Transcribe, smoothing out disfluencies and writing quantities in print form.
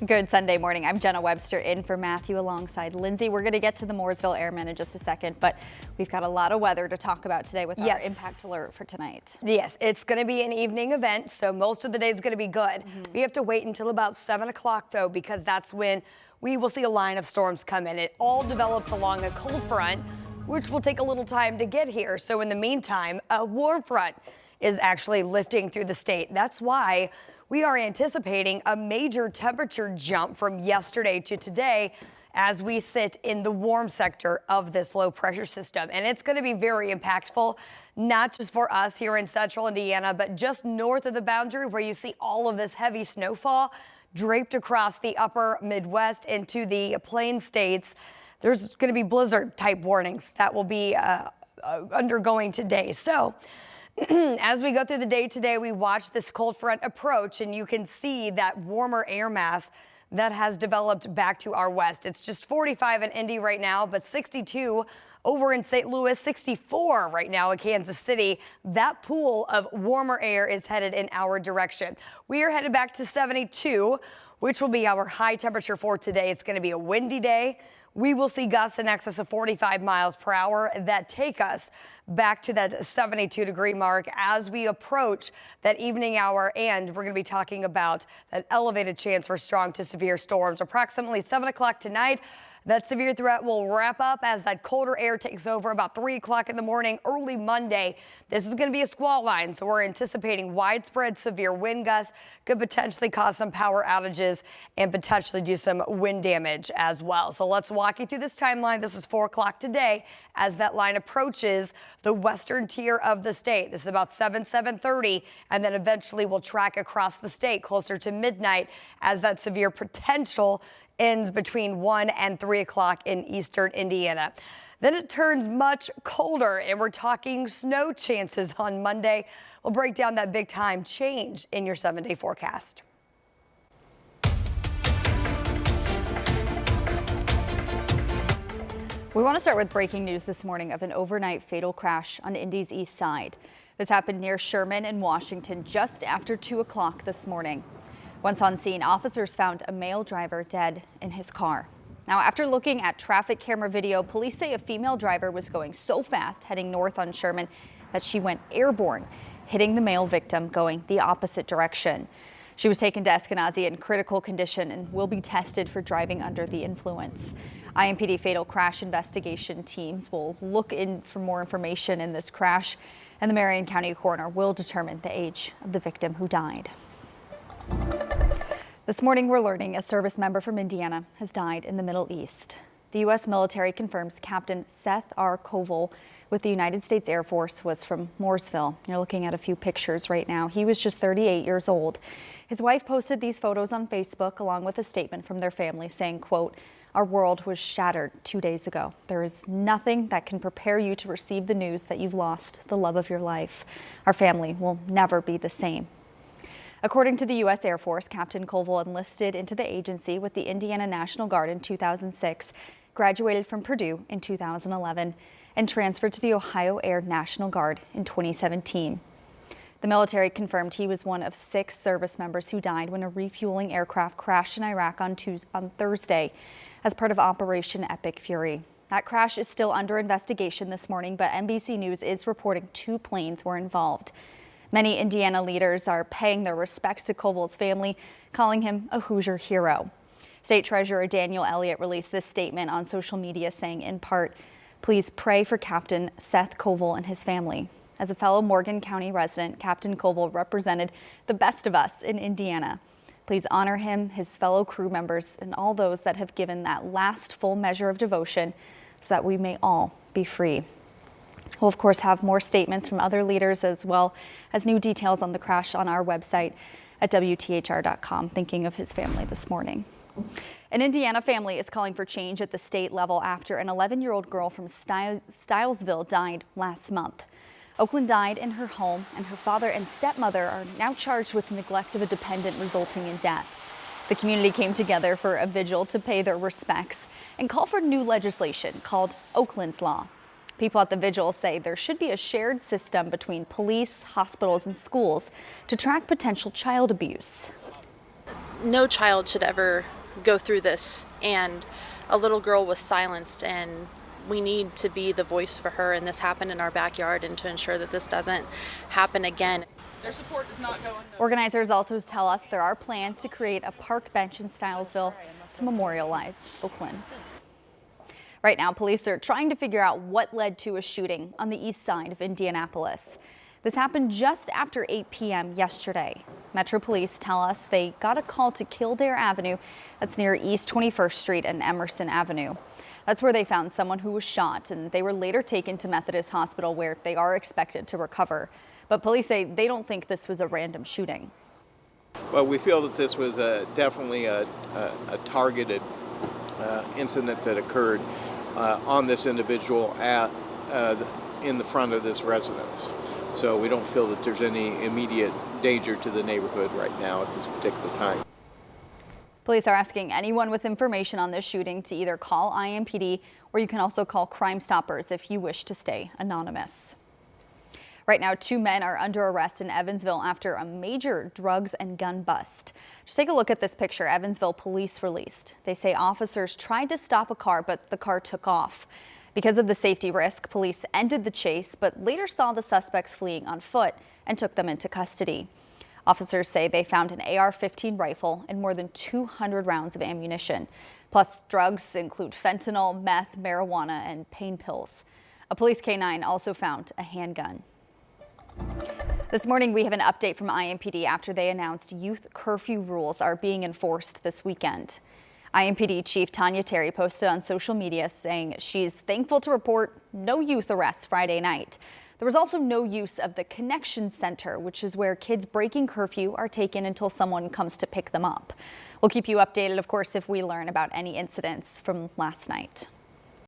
Good Sunday morning. I'm Jenna Webster in for Matthew alongside Lindsay. We're going to get to the Mooresville Airmen in just a second, but we've got a lot of weather to talk about today with our impact alert for tonight. Yes, it's going to be an evening event, so most of the day is going to be good. We have to wait until about 7 o'clock, though, because that's when we will see a line of storms come in. It all develops along a cold front, which will take a little time to get here. So in the meantime, a warm front is actually lifting through the state. That's why we are anticipating a major temperature jump from yesterday to today as we sit in the warm sector of this low pressure system. And it's going to be very impactful, not just for us here in central Indiana, but just north of the boundary where you see all of this heavy snowfall draped across the upper Midwest into the plain states. There's going to be blizzard type warnings that will be undergoing today. So as we go through the day today, we watch this cold front approach, and you can see that warmer air mass that has developed back to our west. It's just 45 in Indy right now, but 62 over in St. Louis, 64 right now in Kansas City. That pool of warmer air is headed in our direction. We are headed back to 72, which will be our high temperature for today. It's going to be a windy day. We will see gusts in excess of 45 miles per hour that take us back to that 72-degree mark as we approach that evening hour. And we're going to be talking about that elevated chance for strong to severe storms. Approximately 7 o'clock tonight, that severe threat will wrap up as that colder air takes over about 3 o'clock in the morning, early Monday. This is going to be a squall line, so we're anticipating widespread severe wind gusts, could potentially cause some power outages and potentially do some wind damage as well. So let's walk you through this timeline. This is 4 o'clock today as that line approaches the western tier of the state. This is about 7:30, and then eventually we'll track across the state closer to midnight as that severe potential ends between 1 and 3 o'clock in eastern Indiana. Then it turns much colder, and we're talking snow chances on Monday. We'll break down that big time change in your 7-day forecast. We want to start with breaking news this morning of an overnight fatal crash on Indy's east side. This happened near Sherman and Washington just after 2 o'clock this morning. Once on scene, officers found a male driver dead in his car. Now, after looking at traffic camera video, police say a female driver was going so fast heading north on Sherman that she went airborne, hitting the male victim going the opposite direction. She was taken to Eskenazi in critical condition and will be tested for driving under the influence. IMPD fatal crash investigation teams will look in for more information in this crash, and the Marion County coroner will determine the age of the victim who died. This morning, we're learning a service member from Indiana has died in the Middle East. The U.S. military confirms Captain Seth R. Kovville with the United States Air Force was from Mooresville. You're looking at a few pictures right now. He was just 38 years old. His wife posted these photos on Facebook along with a statement from their family saying, quote, "Our world was shattered 2 days ago. There is nothing that can prepare you to receive the news that you've lost the love of your life. Our family will never be the same." According to the U.S. Air Force, Captain Kovville enlisted into the agency with the Indiana National Guard in 2006, graduated from Purdue in 2011, and transferred to the Ohio Air National Guard in 2017. The military confirmed he was one of 6 service members who died when a refueling aircraft crashed in Iraq on Thursday as part of Operation Epic Fury. That crash is still under investigation this morning, but NBC News is reporting 2 planes were involved. Many Indiana leaders are paying their respects to Kovville's family, calling him a Hoosier hero. State Treasurer Daniel Elliott released this statement on social media saying, in part, "Please pray for Captain Seth Kovville and his family." As a fellow Morgan County resident, Captain Kovville represented the best of us in Indiana. Please honor him, his fellow crew members, and all those that have given that last full measure of devotion so that we may all be free. We'll, of course, have more statements from other leaders as well as new details on the crash on our website at WTHR.com. Thinking of his family this morning. An Indiana family is calling for change at the state level after an 11-year-old girl from Stylesville died last month. Oakland died in her home, and her father and stepmother are now charged with neglect of a dependent resulting in death. The community came together for a vigil to pay their respects and call for new legislation called Oaklands Law. People at the vigil say there should be a shared system between police, hospitals, and schools to track potential child abuse. no child should ever go through this, and a little girl was silenced, and we need to be the voice for her, and this happened in our backyard, and to ensure that this doesn't happen again. Their support does not go unnoticed. Organizers also tell us there are plans to create a park bench in Stylesville to memorialize Oakland. Right now, police are trying to figure out what led to a shooting on the east side of Indianapolis. This happened just after 8 p.m. yesterday. Metro Police tell us they got a call to Kildare Avenue, that's near East 21st Street and Emerson Avenue. That's where they found someone who was shot, and they were later taken to Methodist Hospital, where they are expected to recover. But police say they don't think this was a random shooting. Well, we feel that this was definitely a targeted incident that occurred on this individual in the front of this residence. So we don't feel that there's any immediate danger to the neighborhood right now at this particular time. Police are asking anyone with information on this shooting to either call IMPD, or you can also call Crime Stoppers if you wish to stay anonymous. Right now, 2 men are under arrest in Evansville after a major drugs and gun bust. Just take a look at this picture Evansville police released. They say officers tried to stop a car, but the car took off. Because of the safety risk, police ended the chase, but later saw the suspects fleeing on foot and took them into custody. Officers say they found an AR-15 rifle and more than 200 rounds of ammunition. Plus, drugs include fentanyl, meth, marijuana, and pain pills. A police canine also found a handgun. This morning, we have an update from IMPD after they announced youth curfew rules are being enforced this weekend. IMPD Chief Tanya Terry posted on social media saying she's thankful to report no youth arrests Friday night. There was also no use of the Connection Center, which is where kids breaking curfew are taken until someone comes to pick them up. We'll keep you updated, of course, if we learn about any incidents from last night.